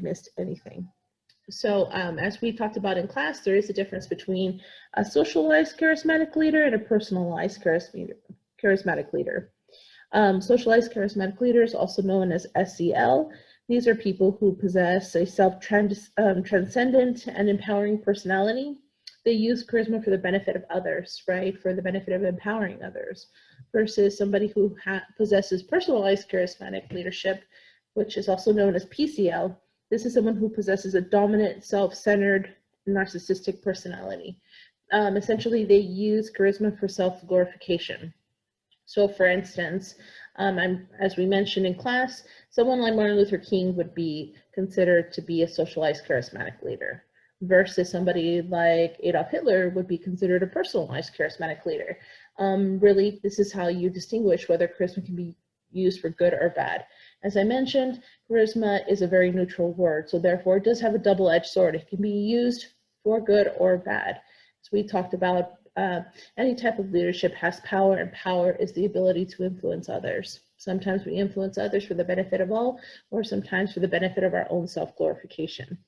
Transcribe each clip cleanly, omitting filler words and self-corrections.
missed anything. So as we talked about in class, there is a difference between a socialized charismatic leader and a personalized charismatic leader. Socialized charismatic leaders, also known as SEL, these are people who possess a self-transcendent and empowering personality. They use charisma for the benefit of others, right? For the benefit of empowering others, versus somebody who possesses personalized charismatic leadership, which is also known as PCL. This is someone who possesses a dominant, self-centered, narcissistic personality. Essentially, they use charisma for self-glorification. So for instance, as we mentioned in class, someone like Martin Luther King would be considered to be a socialized charismatic leader, versus somebody like Adolf Hitler would be considered a personalized charismatic leader. Really, this is how you distinguish whether charisma can be used for good or bad. As I mentioned, charisma is a very neutral word, so therefore it does have a double-edged sword. It can be used for good or bad. As we talked about, any type of leadership has power, and power is the ability to influence others. Sometimes we influence others for the benefit of all, or sometimes for the benefit of our own self-glorification.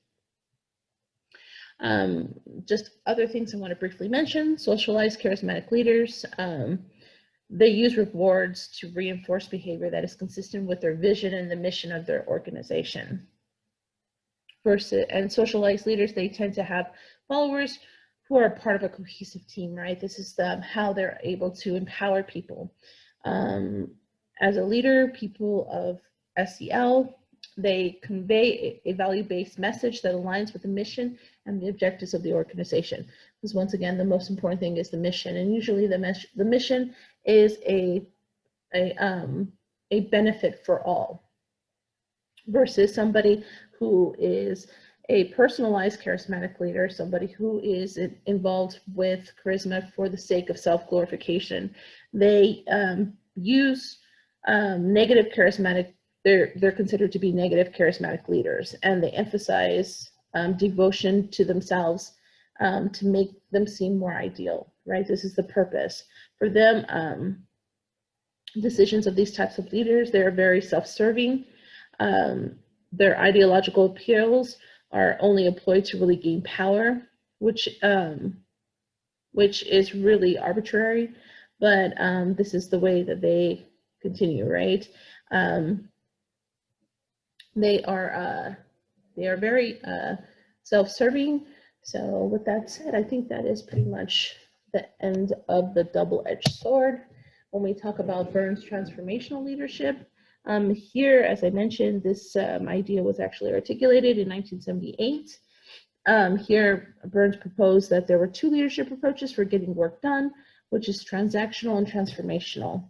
Just other things I want to briefly mention: socialized charismatic leaders. They use rewards to reinforce behavior that is consistent with their vision and the mission of their organization. And socialized leaders, they tend to have followers who are part of a cohesive team, right? This is how they're able to empower people. As a leader, people of SEL, they convey a value-based message that aligns with the mission and the objectives of the organization. Because once again, the most important thing is the mission, and usually the mission is a benefit for all, versus somebody who is a personalized charismatic leader, somebody who is involved with charisma for the sake of self-glorification. They use negative charismatic, they're considered to be negative charismatic leaders, and they emphasize devotion to themselves to make them seem more ideal, right? This is the purpose. For them, decisions of these types of leaders, they're very self-serving. Their ideological appeals are only employed to really gain power, which is really arbitrary, but this is the way that they continue, right? They are very self-serving. So with that said, I think that is pretty much the end of the double-edged sword. When we talk about Burns' transformational leadership, here, as I mentioned, this idea was actually articulated in 1978. Here, Burns proposed that there were two leadership approaches for getting work done, which is transactional and transformational.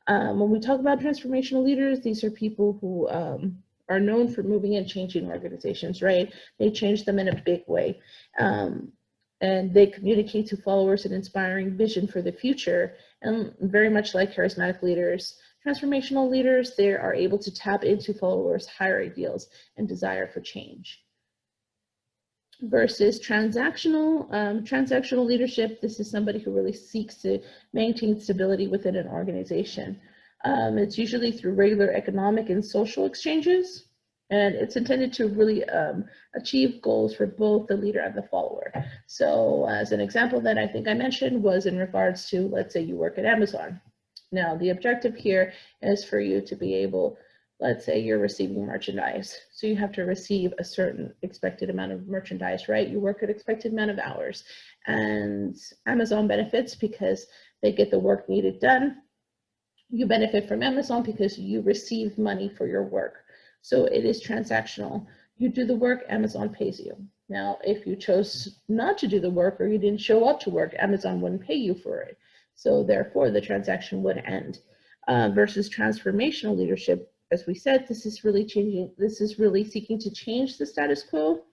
When we talk about transformational leaders, these are people who are known for moving and changing organizations, right? They change them in a big way. And they communicate to followers an inspiring vision for the future. And very much like charismatic leaders, transformational leaders, they are able to tap into followers' higher ideals and desire for change. Versus transactional leadership, this is somebody who really seeks to maintain stability within an organization. It's usually through regular economic and social exchanges, and it's intended to really achieve goals for both the leader and the follower. So as an example that I think I mentioned was in regards to, let's say you work at Amazon. Now, the objective here is for you to be able, let's say you're receiving merchandise. So you have to receive a certain expected amount of merchandise, right? You work an expected amount of hours. And Amazon benefits because they get the work needed done. You benefit from Amazon because you receive money for your work. So it is transactional. You do the work, Amazon pays you. Now, if you chose not to do the work or you didn't show up to work, Amazon wouldn't pay you for it. So therefore, the transaction would end. Versus transformational leadership, as we said, this is really seeking to change the status quo,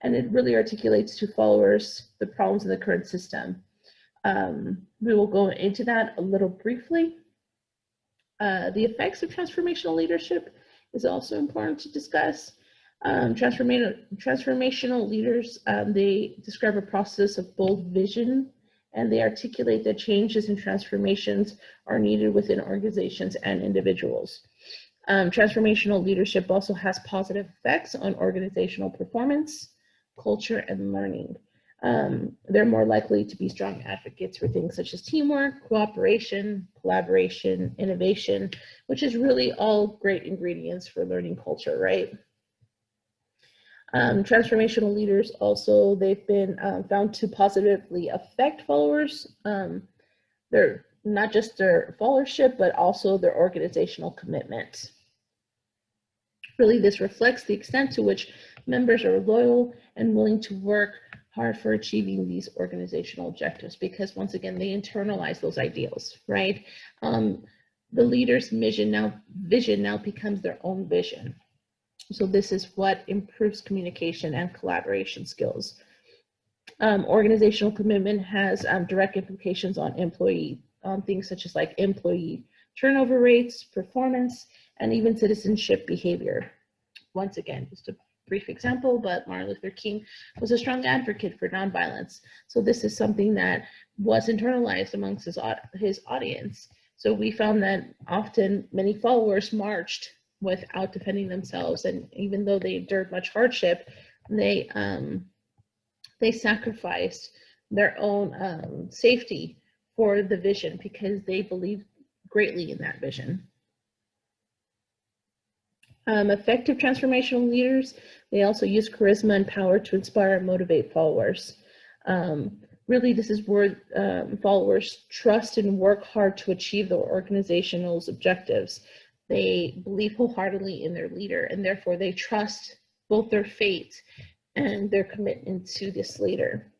and it really articulates to followers the problems in the current system. We will go into that a little briefly. The effects of transformational leadership is also important to discuss. Transformational leaders, they describe a process of bold vision, and they articulate that changes and transformations are needed within organizations and individuals. Transformational leadership also has positive effects on organizational performance, culture, and learning. They're more likely to be strong advocates for things such as teamwork, cooperation, collaboration, innovation, which is really all great ingredients for learning culture, right? Transformational leaders also, they've been found to positively affect followers. They're not just their followership, but also their organizational commitment. Really, this reflects the extent to which members are loyal and willing to work hard for achieving these organizational objectives, because once again, they internalize those ideals, right? The leader's vision now becomes their own vision. So this is what improves communication and collaboration skills. Organizational commitment has direct implications on things such as like employee turnover rates, performance, and even citizenship behavior. Once again, just a brief example, but Martin Luther King was a strong advocate for nonviolence. So this is something that was internalized amongst his audience. So we found that often many followers marched without defending themselves, and even though they endured much hardship, they sacrificed their own safety for the vision because they believed greatly in that vision. Effective transformational leaders, they also use charisma and power to inspire and motivate followers. Really, this is where followers trust and work hard to achieve their organizational's objectives. They believe wholeheartedly in their leader, and therefore they trust both their fate and their commitment to this leader.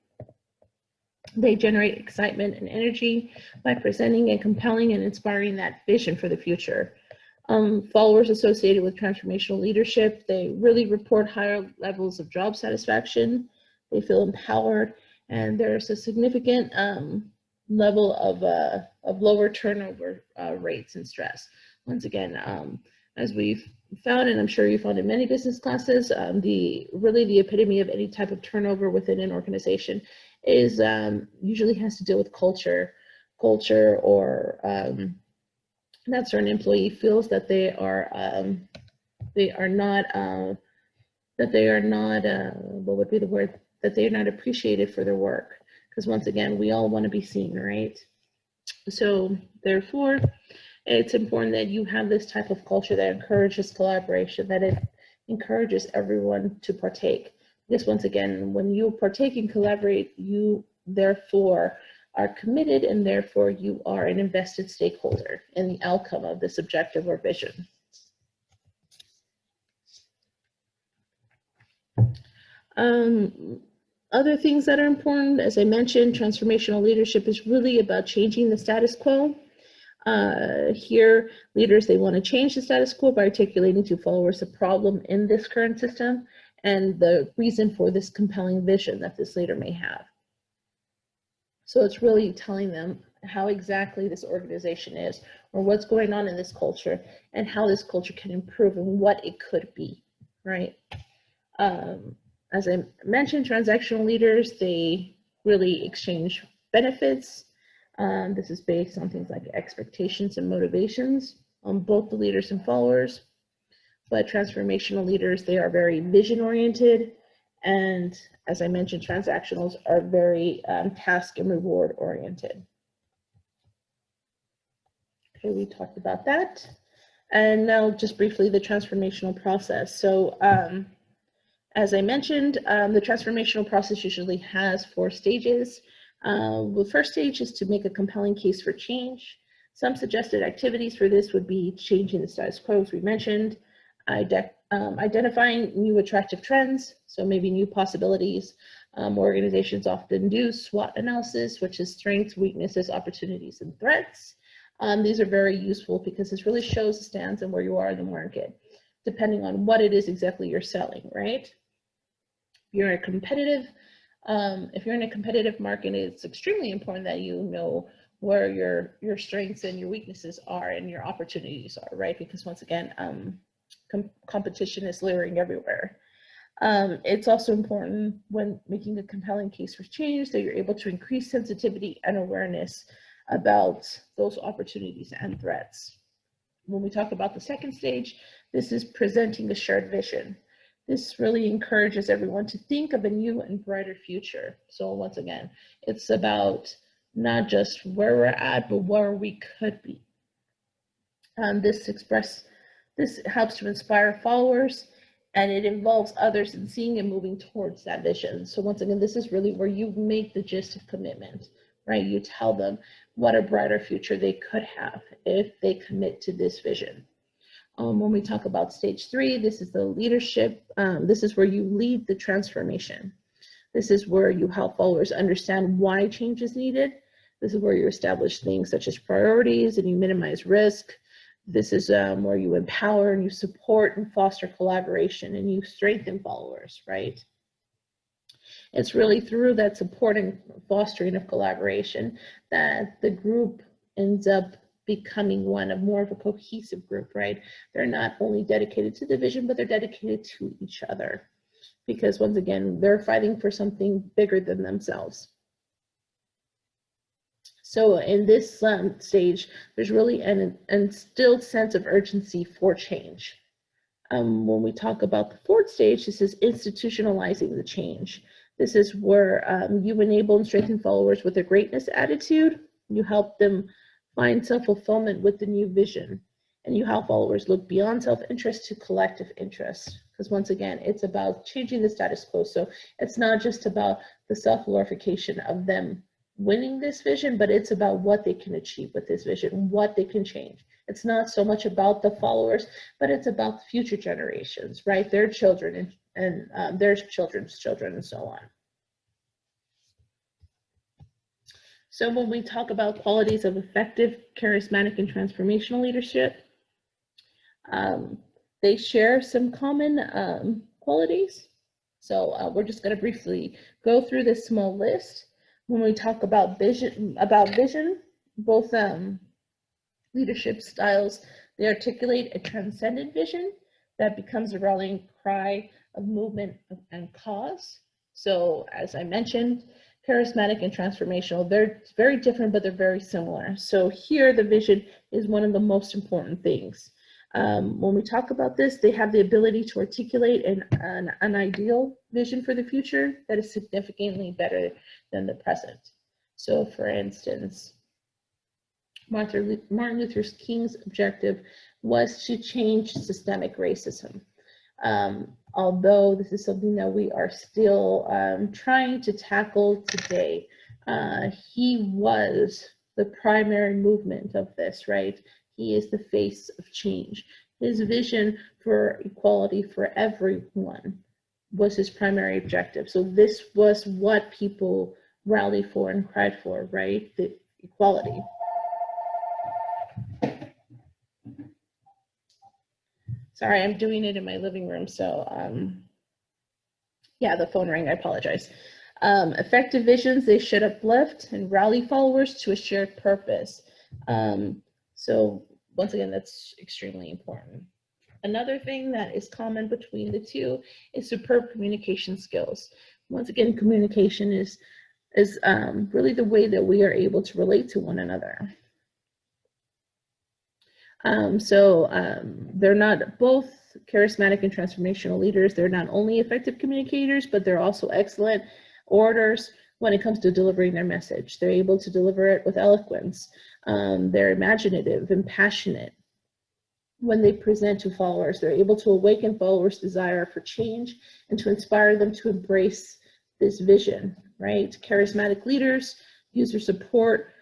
They generate excitement and energy by presenting and compelling and inspiring that vision for the future. Followers associated with transformational leadership, they really report higher levels of job satisfaction. They feel empowered, and there's a significant level of lower turnover rates and stress. Once again, as we've found, and I'm sure you found in many business classes, the epitome of any type of turnover within an organization is usually has to deal with culture, or that certain employee feels that they are not what would be the word, that they are not appreciated for their work, because once again, we all want to be seen, right? So therefore, it's important that you have this type of culture that encourages collaboration, that it encourages everyone to partake. Because once again, when you partake and collaborate, you therefore are committed, and therefore you are an invested stakeholder in the outcome of this objective or vision. Other things that are important, as I mentioned, transformational leadership is really about changing the status quo. Here, leaders, they want to change the status quo by articulating to followers the problem in this current system and the reason for this compelling vision that this leader may have. So it's really telling them how exactly this organization is, or what's going on in this culture, and how this culture can improve and what it could be, right? As I mentioned, transactional leaders, they really exchange benefits. This is based on things like expectations and motivations on both the leaders and followers. But transformational leaders, they are very vision-oriented, and as I mentioned, transactionals are very task and reward-oriented. Okay, we talked about that. And now just briefly, the transformational process. So as I mentioned, the transformational process usually has 4 stages. The first stage is to make a compelling case for change. Some suggested activities for this would be changing the status quo, as we mentioned, identifying new attractive trends, so maybe new possibilities. Organizations often do SWOT analysis, which is strengths, weaknesses, opportunities, and threats. These are very useful because this really shows the stance and where you are in the market, depending on what it is exactly you're selling, right? If you're in a competitive market, it's extremely important that you know where your strengths and your weaknesses are and your opportunities are, right? Because once again, competition is layering everywhere. It's also important when making a compelling case for change that you're able to increase sensitivity and awareness about those opportunities and threats. when we talk about the second stage, this is presenting a shared vision. This really encourages everyone to think of a new and brighter future. So once again, it's about not just where we're at, but where we could be. This helps to inspire followers, and it involves others in seeing and moving towards that vision. So once again, this is really where you make the gist of commitment, right? You tell them what a brighter future they could have if they commit to this vision. When we talk about stage 3, this is the leadership. This is where you lead the transformation. This is where you help followers understand why change is needed. This is where you establish things such as priorities and you minimize risk. This is where you empower and you support and foster collaboration and you strengthen followers, right? It's really through that support and fostering of collaboration that the group ends up becoming one of more of a cohesive group, right? They're not only dedicated to the vision, but they're dedicated to each other. Because once again, they're fighting for something bigger than themselves. So in this stage, there's really an instilled sense of urgency for change. When we talk about the fourth stage, this is institutionalizing the change. This is where you enable and strengthen followers with a greatness attitude. You help them find self-fulfillment with the new vision. And you help followers look beyond self-interest to collective interest. Because once again, it's about changing the status quo. So it's not just about the self-glorification of them winning this vision, but it's about what they can achieve with this vision, what they can change. It's not so much about the followers, but it's about the future generations, right? Their children and their children's children and so on. So when we talk about qualities of effective, charismatic, and transformational leadership, they share some common qualities. So we're just going to briefly go through this small list. When we talk about vision, both leadership styles, they articulate a transcendent vision that becomes a rallying cry of movement and cause. So as I mentioned, charismatic and transformational, they're very different, but they're very similar. So here the vision is one of the most important things. When we talk about this, they have the ability to articulate an ideal vision for the future that is significantly better than the present. So for instance, Martin Luther King's objective was to change systemic racism. Although this is something that we are still trying to tackle today, he was the primary movement of this, right? He is the face of change. His vision for equality for everyone was his primary objective. So this was what people rallied for and cried for, right? The equality. Sorry, I'm doing it in my living room, so yeah, the phone rang, I apologize. Effective visions, they should uplift and rally followers to a shared purpose. So once again, that's extremely important. Another thing that is common between the two is superb communication skills. Once again, communication is really the way that we are able to relate to one another. They're not both charismatic and transformational leaders. They're not only effective communicators, but they're also excellent orators when it comes to delivering their message. They're able to deliver it with eloquence. They're imaginative and passionate. When they present to followers, they're able to awaken followers' desire for change and to inspire them to embrace this vision, right? Charismatic leaders use their support,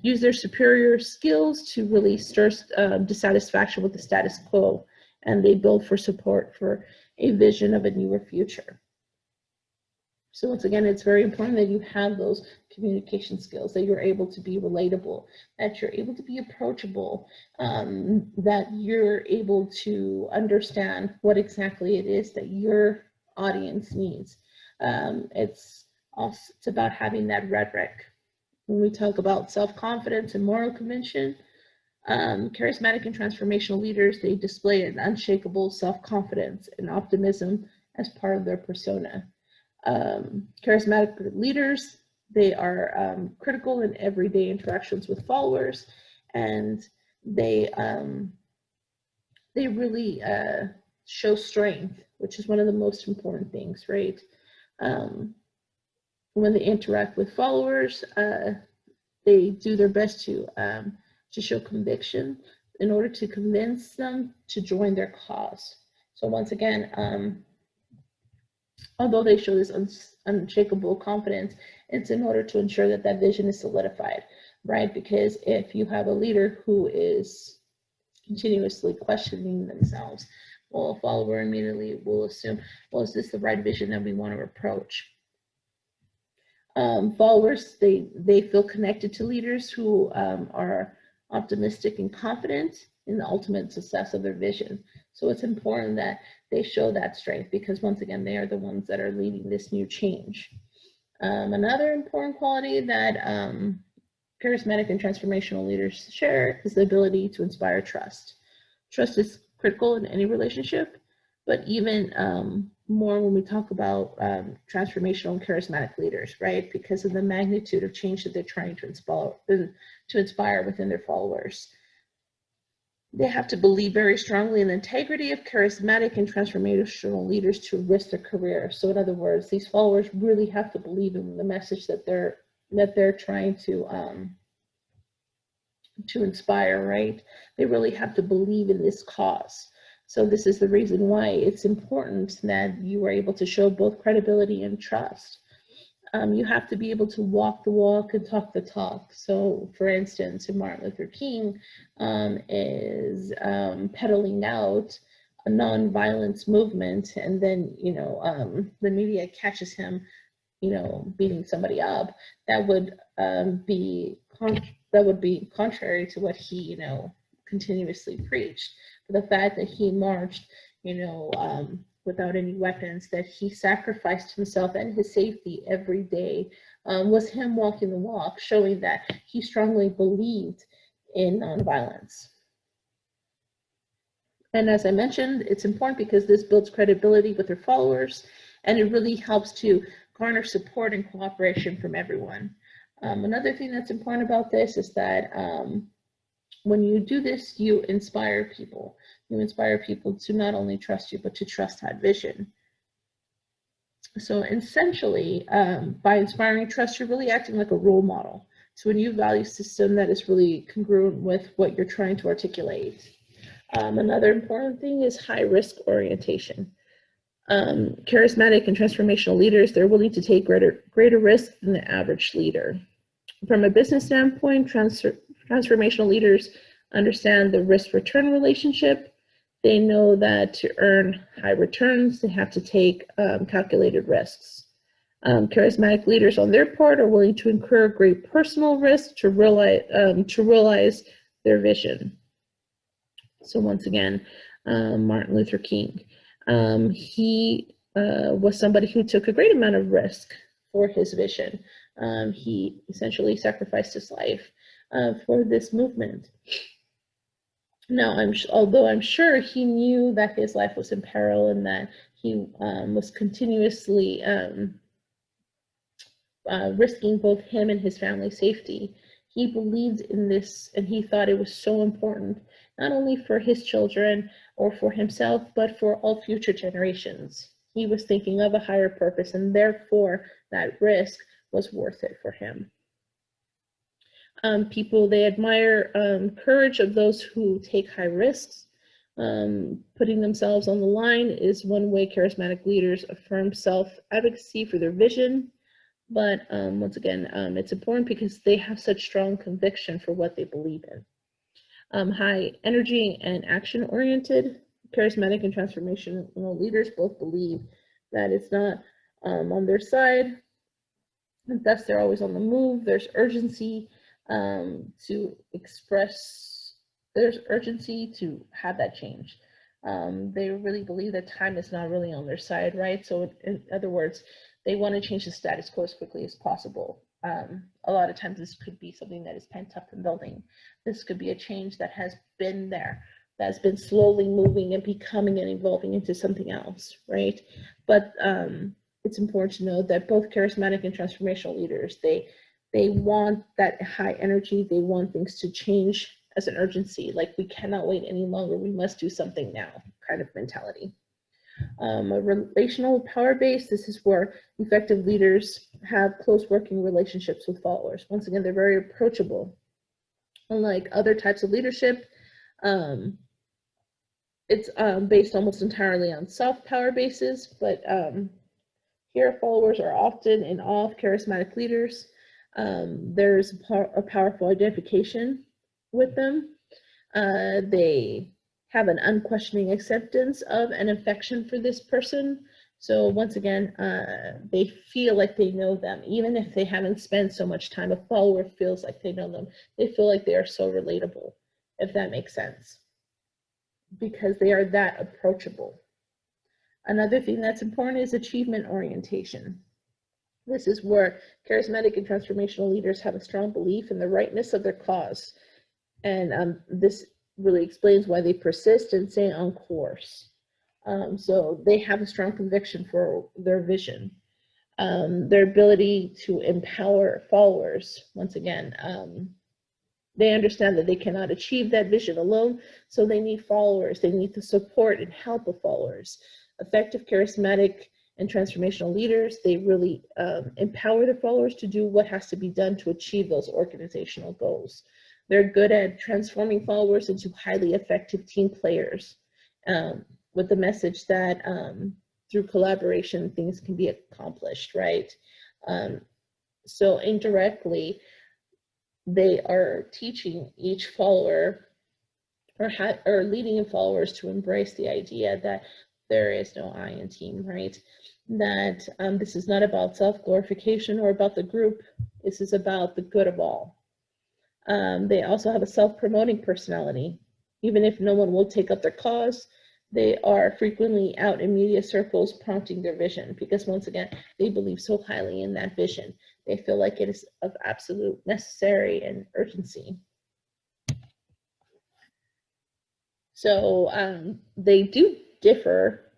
use their superior skills to really stir dissatisfaction with the status quo, and they build for support for a vision of a newer future. So once again, it's very important that you have those communication skills, that you're able to be relatable, that you're able to be approachable, that you're able to understand what exactly it is that your audience needs. It's about having that rhetoric. When we talk about self-confidence and moral conviction, charismatic and transformational leaders, they display an unshakable self-confidence and optimism as part of their persona. Charismatic leaders, they are critical in everyday interactions with followers, and they really show strength, which is one of the most important things, right? When they interact with followers, they do their best to show conviction in order to convince them to join their cause. So once again, although they show this unshakable confidence, it's in order to ensure that that vision is solidified, right? Because if you have a leader who is continuously questioning themselves, well, a follower immediately will assume, well, is this the right vision that we want to approach? Followers, they feel connected to leaders who are optimistic and confident in the ultimate success of their vision. So it's important that they show that strength, because once again, they are the ones that are leading this new change. Another important quality that charismatic and transformational leaders share is the ability to inspire trust. Trust is critical in any relationship, but even more when we talk about transformational and charismatic leaders, right? Because of the magnitude of change that they're trying to inspire within their followers. They have to believe very strongly in the integrity of charismatic and transformational leaders to risk their career. So in other words, these followers really have to believe in the message that they're trying to inspire, right? They really have to believe in this cause. So this is the reason why it's important that you are able to show both credibility and trust. You have to be able to walk the walk and talk the talk. So for instance, if Martin Luther King is peddling out a non-violence movement, and then, the media catches him, beating somebody up, that would be contrary to what he, continuously preached. But the fact that he marched, without any weapons, that he sacrificed himself and his safety every day, was him walking the walk, showing that he strongly believed in nonviolence. And as I mentioned, it's important because this builds credibility with their followers, and it really helps to garner support and cooperation from everyone. Another thing that's important about this is that when you do this, you inspire people. You inspire people to not only trust you, but to trust that vision. So essentially, by inspiring trust, you're really acting like a role model to a new value system that is really congruent with what you're trying to articulate. Another important thing is high risk orientation. Charismatic and transformational leaders, they're willing to take greater risk than the average leader. From a business standpoint, transformational leaders understand the risk-return relationship. They know that to earn high returns, they have to take calculated risks. Charismatic leaders, on their part, are willing to incur great personal risk to realize their vision. So once again, Martin Luther King, he was somebody who took a great amount of risk for his vision. He essentially sacrificed his life for this movement. Now, although I'm sure he knew that his life was in peril and that he was continuously risking both him and his family's safety, he believed in this, and he thought it was so important, not only for his children or for himself, but for all future generations. He was thinking of a higher purpose, and therefore that risk was worth it for him. People, they admire courage of those who take high risks. Putting themselves on the line is one way charismatic leaders affirm self-advocacy for their vision. But once again, it's important because they have such strong conviction for what they believe in. High energy and action-oriented, charismatic and transformational leaders both believe that it's not on their side, and thus they're always on the move. There's urgency to have that change. They really believe that time is not really on their side, right? So in other words, they want to change the status quo as quickly as possible. A lot of times this could be something that is pent up and building. This could be a change that has been there, that's been slowly moving and becoming and evolving into something else, right? But it's important to know that both charismatic and transformational leaders, they want that high energy. They want things to change as an urgency, like we cannot wait any longer, we must do something now kind of mentality. A relational power base, this is where effective leaders have close working relationships with followers. Once again, they're very approachable. Unlike other types of leadership, it's based almost entirely on soft power bases, but here followers are often in awe of charismatic leaders. There's a powerful identification with them. They have an unquestioning acceptance of and affection for this person. So once again, they feel like they know them, even if they haven't spent so much time. A follower feels like they know them. They feel like they are so relatable, if that makes sense, because they are that approachable. Another thing that's important is achievement orientation. This is where charismatic and transformational leaders have a strong belief in the rightness of their cause. And this really explains why they persist and stay on course. So they have a strong conviction for their vision. Their ability to empower followers, once again, they understand that they cannot achieve that vision alone, so they need followers. They need the support and help of followers. Effective, charismatic, and transformational leaders, they really empower their followers to do what has to be done to achieve those organizational goals. They're good at transforming followers into highly effective team players with the message that through collaboration, things can be accomplished, right? So indirectly, they are teaching each follower or leading followers to embrace the idea that there is no I in team, right? That this is not about self-glorification or about the group. This is about the good of all. They also have a self-promoting personality. Even if no one will take up their cause, they are frequently out in media circles prompting their vision, because once again, they believe so highly in that vision. They feel like it is of absolute necessary and urgency. So they do differ,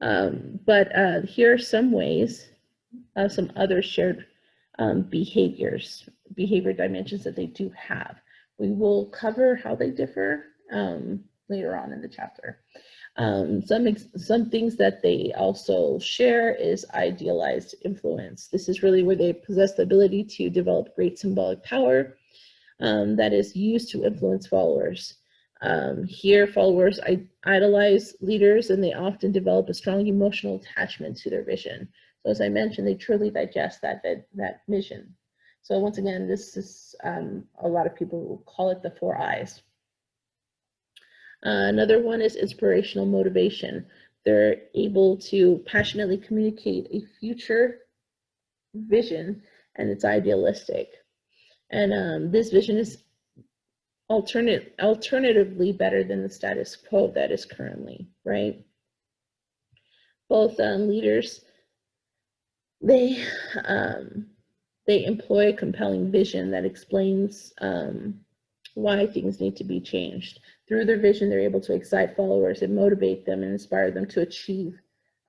but here are some ways, some other shared behavior dimensions that they do have. We will cover how they differ later on in the chapter. Some things that they also share is idealized influence. This is really where they possess the ability to develop great symbolic power that is used to influence followers. Here, followers idolize leaders, and they often develop a strong emotional attachment to their vision. So as I mentioned, they truly digest that vision. So once again, this is a lot of people will call it the 4 I's. Another one is inspirational motivation. They're able to passionately communicate a future vision, and it's idealistic. And this vision is alternatively better than the status quo that is currently, right? Both leaders, they employ a compelling vision that explains why things need to be changed. Through their vision, they're able to excite followers and motivate them and inspire them to achieve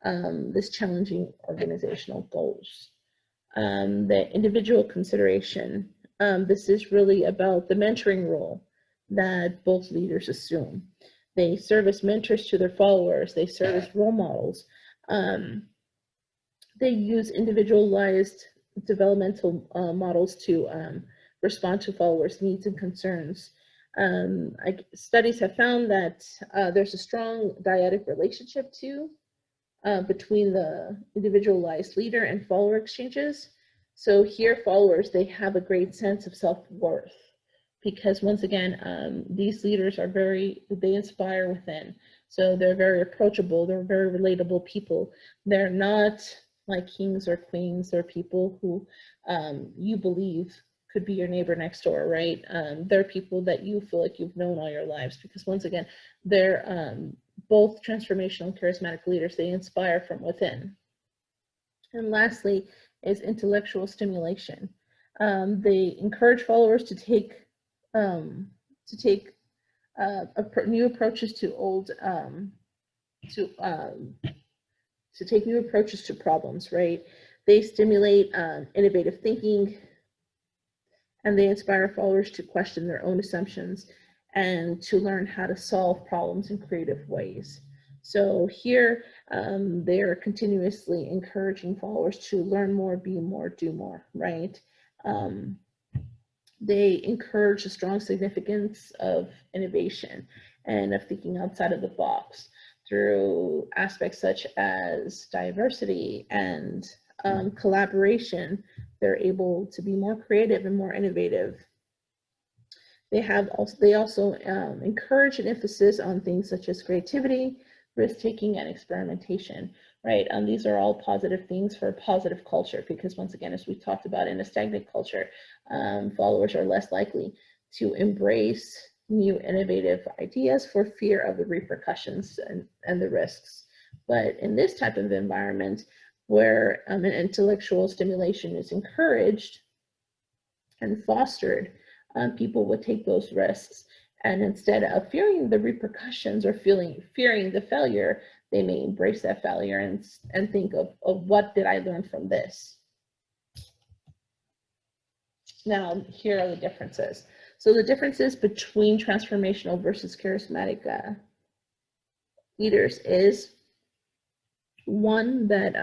this challenging organizational goals. The individual consideration, this is really about the mentoring role that both leaders assume. They serve as mentors to their followers. They serve as role models. They use individualized developmental models to respond to followers' needs and concerns. Studies have found that there's a strong dyadic relationship too between the individualized leader and follower exchanges. So here, followers, they have a great sense of self-worth, because once again, these leaders are they inspire within. So they're very approachable, they're very relatable people. They're not like kings or queens or people who you believe could be your neighbor next door, right? They're people that you feel like you've known all your lives, because once again, they're both transformational and charismatic leaders. They inspire from within. And lastly is intellectual stimulation. They encourage followers to take new approaches to take new approaches to problems, right? They stimulate innovative thinking, and they inspire followers to question their own assumptions and to learn how to solve problems in creative ways. So here, they're continuously encouraging followers to learn more, be more, do more, right? They encourage a strong significance of innovation and of thinking outside of the box through aspects such as diversity and collaboration. They're able to be more creative and more innovative. They also encourage an emphasis on things such as creativity, risk-taking, and experimentation, right? These are all positive things for a positive culture, because once again, as we talked about, in a stagnant culture, followers are less likely to embrace new innovative ideas for fear of the repercussions and the risks. But in this type of environment where an intellectual stimulation is encouraged and fostered, people would take those risks. And instead of fearing the repercussions or fearing the failure, they may embrace that failure and think of what did I learn from this? Now, here are the differences. So the differences between transformational versus charismatic leaders is one, that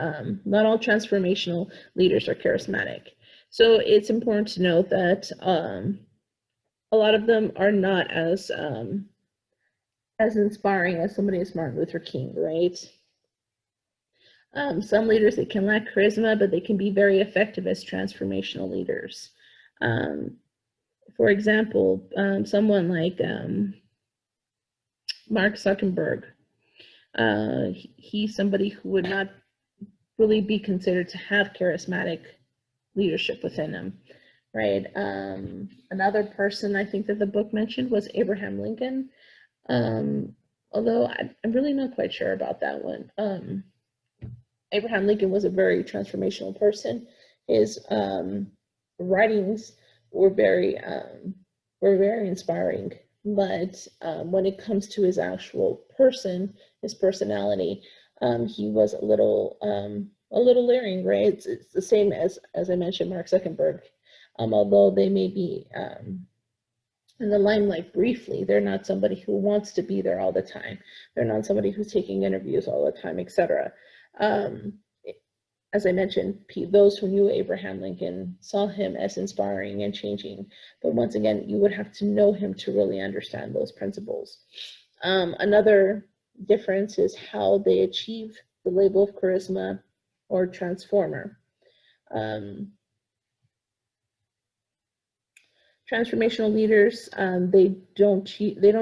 not all transformational leaders are charismatic. So it's important to note that a lot of them are not as inspiring as somebody as Martin Luther King, right? Some leaders, they can lack charisma, but they can be very effective as transformational leaders. For example, someone like Mark Zuckerberg, he's somebody who would not really be considered to have charismatic leadership within him, right? Another person I think that the book mentioned was Abraham Lincoln, although I'm really not quite sure about that one. Abraham Lincoln was a very transformational person. His writings were very inspiring, but when it comes to his actual person, his personality, he was a little leering, right? It's the same as I mentioned, Mark Zuckerberg. Although they may be in the limelight briefly, they're not somebody who wants to be there all the time. They're not somebody who's taking interviews all the time, etc. As I mentioned, those who knew Abraham Lincoln saw him as inspiring and changing. But once again, you would have to know him to really understand those principles. Another difference is how they achieve the label of charisma or transformer. Transformational leaders, they don't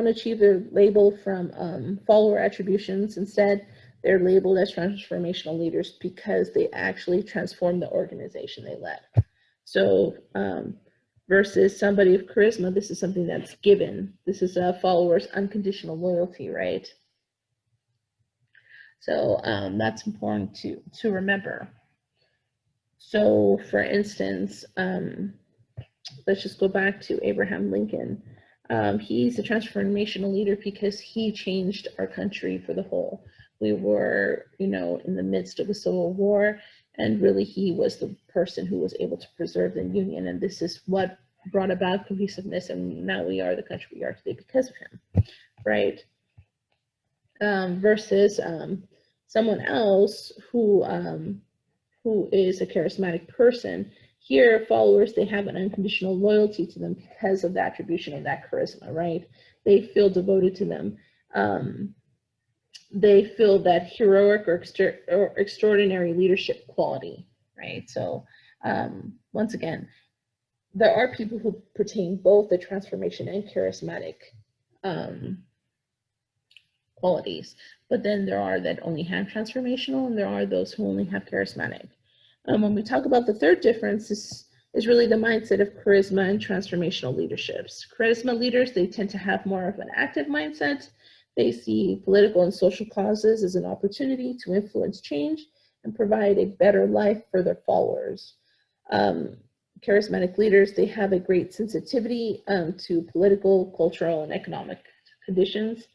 achieve their label from follower attributions. Instead, they're labeled as transformational leaders because they actually transform the organization they led. So versus somebody of charisma, this is something that's given. This is a follower's unconditional loyalty, right? So that's important to remember. So for instance, let's just go back to Abraham Lincoln. He's a transformational leader because he changed our country for the whole. We were, in the midst of a civil war, and really he was the person who was able to preserve the Union, and this is what brought about cohesiveness, and now we are the country we are today because of him, right? Versus someone else who is a charismatic person. Here, followers, they have an unconditional loyalty to them because of the attribution of that charisma, right? They feel devoted to them. They feel that heroic or extraordinary leadership quality, right? So once again, there are people who pertain both the transformation and charismatic qualities, but then there are that only have transformational, and there are those who only have charismatic. When we talk about the third difference, is really the mindset of charisma and transformational leaderships. Charisma leaders, they tend to have more of an active mindset. They see political and social causes as an opportunity to influence change and provide a better life for their followers. Charismatic leaders, they have a great sensitivity to political, cultural, and economic conditions.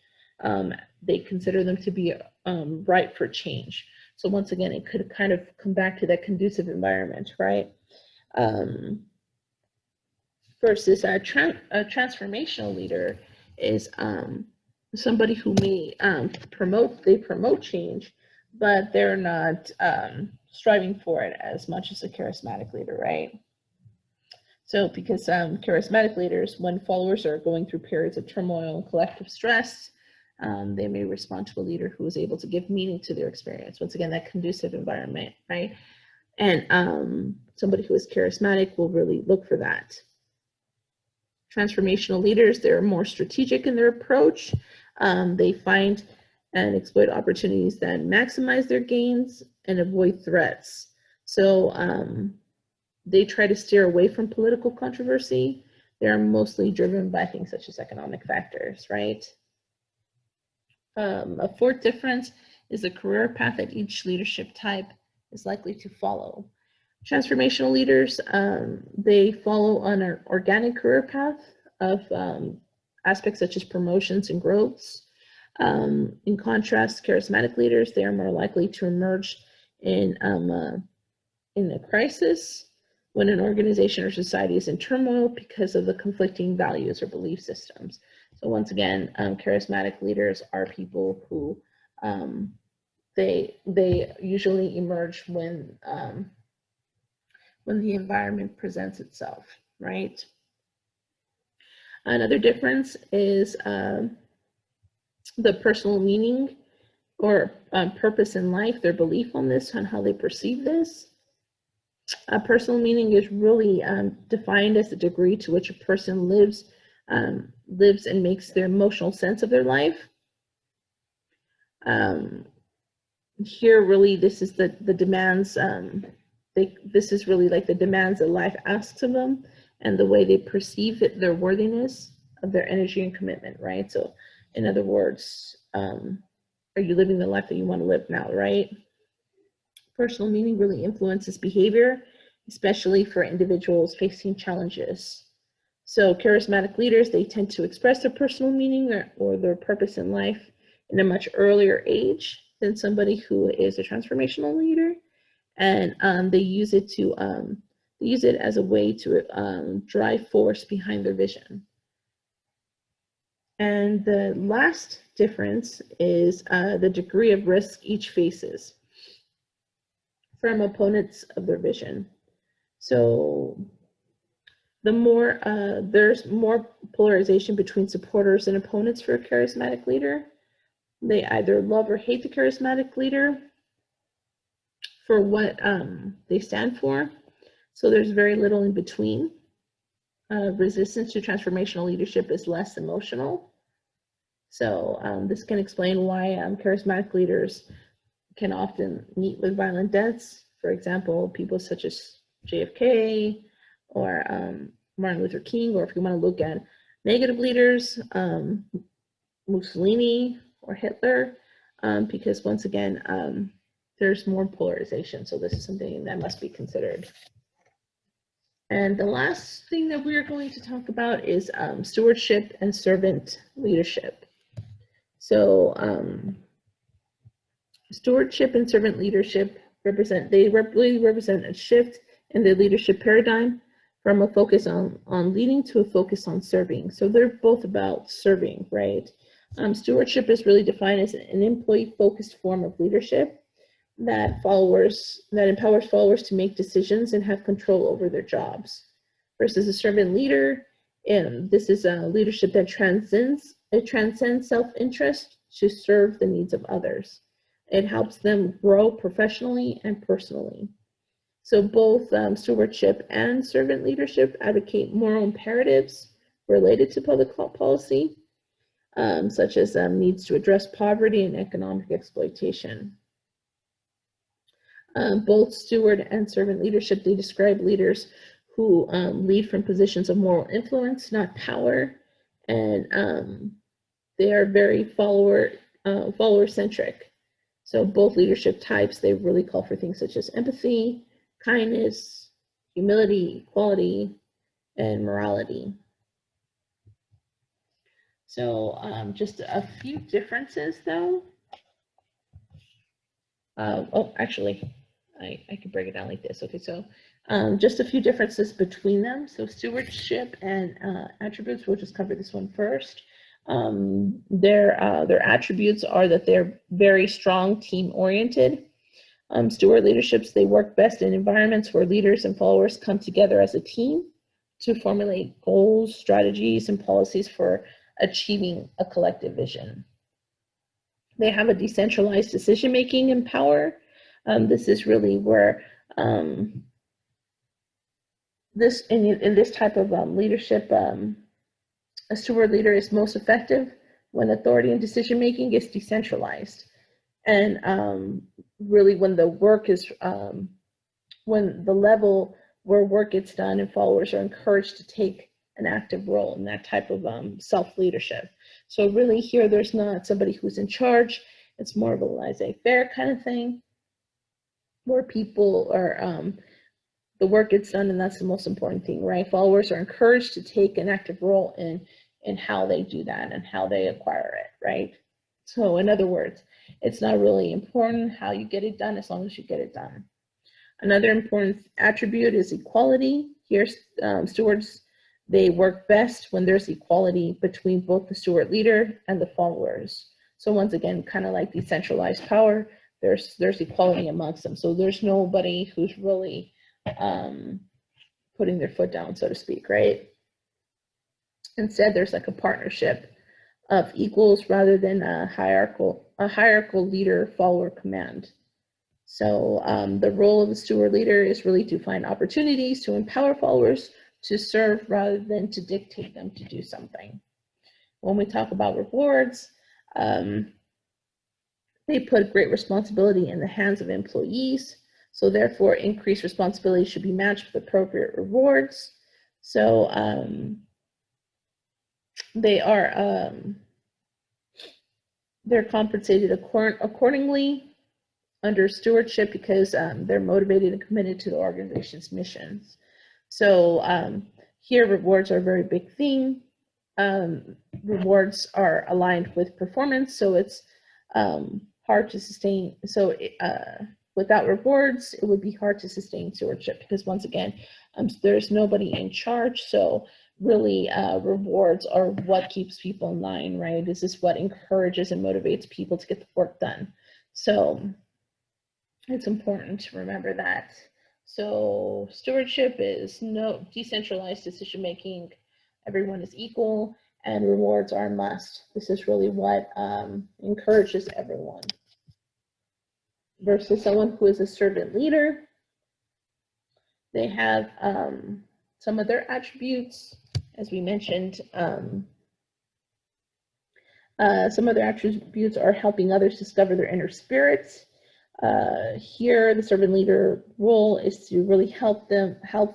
They consider them to be ripe for change. So once again, it could kind of come back to that conducive environment, right? versus a transformational leader is somebody who may promote change, but they're not striving for it as much as a charismatic leader, right? So because charismatic leaders, when followers are going through periods of turmoil and collective stress, they may respond to a leader who is able to give meaning to their experience. Once again, that conducive environment, right? And somebody who is charismatic will really look for that. Transformational leaders, they're more strategic in their approach. They find and exploit opportunities that maximize their gains and avoid threats. So they try to steer away from political controversy. They're mostly driven by things such as economic factors, right? A fourth difference is the career path that each leadership type is likely to follow. Transformational leaders, they follow on an organic career path of aspects such as promotions and growths. In contrast, charismatic leaders, they are more likely to emerge in a crisis when an organization or society is in turmoil because of the conflicting values or belief systems. So once again, charismatic leaders are people who they usually emerge when the environment presents itself, right? Another difference is the personal meaning or purpose in life, their belief on this, on how they perceive this. Personal meaning is really defined as the degree to which a person lives and makes their emotional sense of their life. Here, really, this is the demands. This is really like the demands that life asks of them and the way they perceive it, their worthiness of their energy and commitment, right? So, in other words, are you living the life that you want to live now, right? Personal meaning really influences behavior, especially for individuals facing challenges. So charismatic leaders, they tend to express their personal meaning or their purpose in life in a much earlier age than somebody who is a transformational leader. And they use it as a way to drive force behind their vision. And the last difference is the degree of risk each faces from opponents of their vision. So there's more polarization between supporters and opponents for a charismatic leader. They either love or hate the charismatic leader for what they stand for. So there's very little in between. Resistance to transformational leadership is less emotional. So this can explain why charismatic leaders can often meet with violent deaths. For example, people such as JFK or Martin Luther King, or if you want to look at negative leaders, Mussolini or Hitler, because once again, there's more polarization. So this is something that must be considered. And the last thing that we are going to talk about is stewardship and servant leadership. So stewardship and servant leadership really represent a shift in the leadership paradigm from a focus on leading to a focus on serving. So they're both about serving, right? Stewardship is really defined as an employee-focused form of leadership that empowers followers to make decisions and have control over their jobs. Versus a servant leader, and this is a leadership that transcends self-interest to serve the needs of others. It helps them grow professionally and personally. So both stewardship and servant leadership advocate moral imperatives related to public policy, such as needs to address poverty and economic exploitation. Both steward and servant leadership, they describe leaders who lead from positions of moral influence, not power, and they are very follower-centric. So both leadership types, they really call for things such as empathy, kindness, humility, equality, and morality. So just a few differences though. Actually, I could break it down like this. Okay, so Just a few differences between them. So stewardship and attributes, we'll just cover this one first. Their attributes are that they're very strong, team-oriented. Steward leaderships, they work best in environments where leaders and followers come together as a team to formulate goals, strategies, and policies for achieving a collective vision. They have a decentralized decision-making and power. This is really where in this type of leadership, a steward leader is most effective when authority and decision-making is decentralized. And really when the work is, when the level where work gets done and followers are encouraged to take an active role in that type of self-leadership. So really here, there's not somebody who's in charge. It's more of a laissez-faire kind of thing, where people are, the work gets done, and that's the most important thing, right? Followers are encouraged to take an active role in how they do that and how they acquire it, right? So in other words, it's not really important how you get it done as long as you get it done. Another important attribute is equality. Here, stewards, they work best when there's equality between both the steward leader and the followers. So once again, kind of like decentralized power, there's equality amongst them. So there's nobody who's really putting their foot down, so to speak, right? Instead, there's like a partnership of equals rather than a hierarchical leader-follower command. So the role of the steward leader is really to find opportunities to empower followers to serve rather than to dictate them to do something. When we talk about rewards, they put great responsibility in the hands of employees. So therefore, increased responsibility should be matched with appropriate rewards. So they're compensated accordingly under stewardship because they're motivated and committed to the organization's missions. So here, rewards are a very big thing. Rewards are aligned with performance, so it's hard to sustain. So without rewards, it would be hard to sustain stewardship because once again, there's nobody in charge. So really, rewards are what keeps people in line, right? This is what encourages and motivates people to get the work done. So it's important to remember that. So stewardship is no decentralized decision-making. Everyone is equal, and rewards are a must. This is really what encourages everyone. Versus someone who is a servant leader, they have some of their attributes, as we mentioned. Some of their attributes are helping others discover their inner spirits. Here, the servant leader role is to really help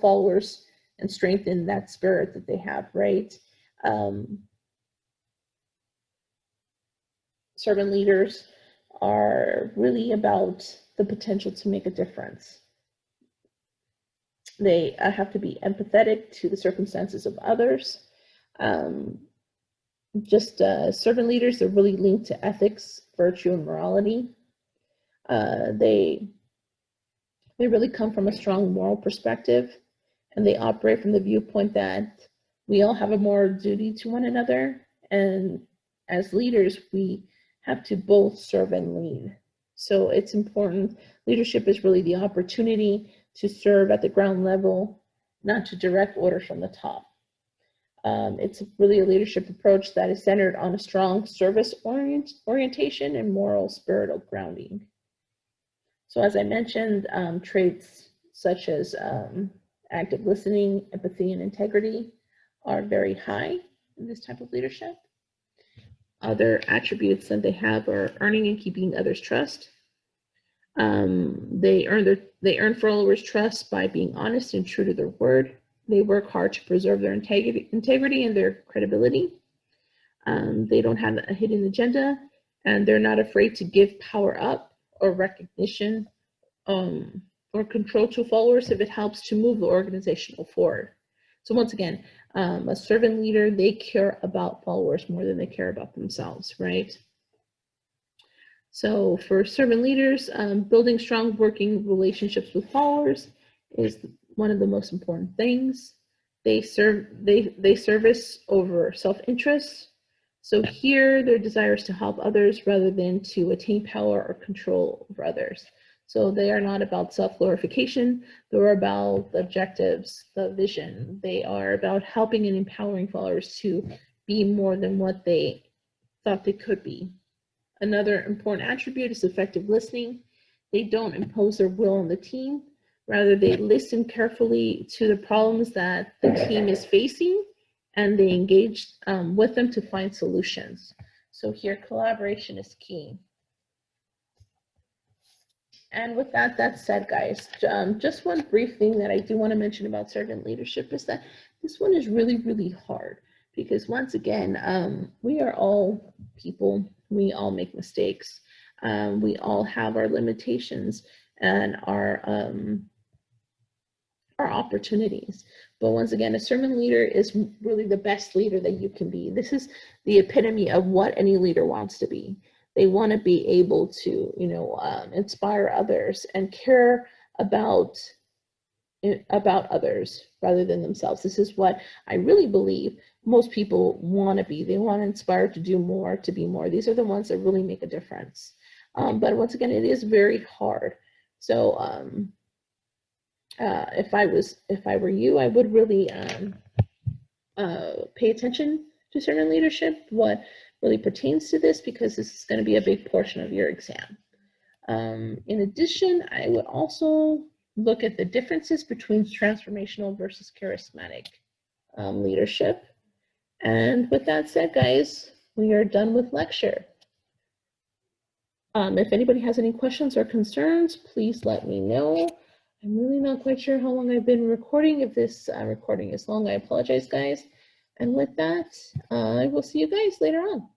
followers and strengthen that spirit that they have, right? Servant leaders are really about the potential to make a difference. They have to be empathetic to the circumstances of others. Servant leaders, they're really linked to ethics, virtue, and morality. They really come from a strong moral perspective, and they operate from the viewpoint that we all have a moral duty to one another, and as leaders, we have to both serve and lead. So it's important. Leadership is really the opportunity to serve at the ground level, not to direct orders from the top. It's really a leadership approach that is centered on a strong service orientation and moral spiritual grounding. So as I mentioned, traits such as active listening, empathy, and integrity are very high in this type of leadership. Other attributes that they have are earning and keeping others' trust. They earn followers' trust by being honest and true to their word. They work hard to preserve their integrity and their credibility. They don't have a hidden agenda, and they're not afraid to give power up or recognition or control to followers if it helps to move the organization forward. So once again, a servant leader, they care about followers more than they care about themselves, right? So for servant leaders, building strong working relationships with followers is one of the most important things. They service over self-interest. So here, their desire is to help others rather than to attain power or control over others. So they are not about self-glorification. They're about the objectives, the vision. They are about helping and empowering followers to be more than what they thought they could be. Another important attribute is effective listening. They don't impose their will on the team. Rather, they listen carefully to the problems that the team is facing, and they engage with them to find solutions. So here, collaboration is key. And with that said, guys, just one brief thing that I do want to mention about servant leadership is that this one is really, really hard because once again, we are all people. We all make mistakes. We all have our limitations and our opportunities. But once again, a servant leader is really the best leader that you can be. This is the epitome of what any leader wants to be. They want to be able to, inspire others and care about others rather than themselves. This is what I really believe most people want to be. They want to inspire to do more, to be more. These are the ones that really make a difference. But once again, it is very hard. So if I were you, I would really pay attention to servant leadership, what really pertains to this, because this is going to be a big portion of your exam. In addition, I would also look at the differences between transformational versus charismatic leadership. And with that said, guys, we are done with lecture. If anybody has any questions or concerns, please let me know. I'm really not quite sure how long I've been recording. If this recording is long, I apologize, guys. And with that, I will see you guys later on.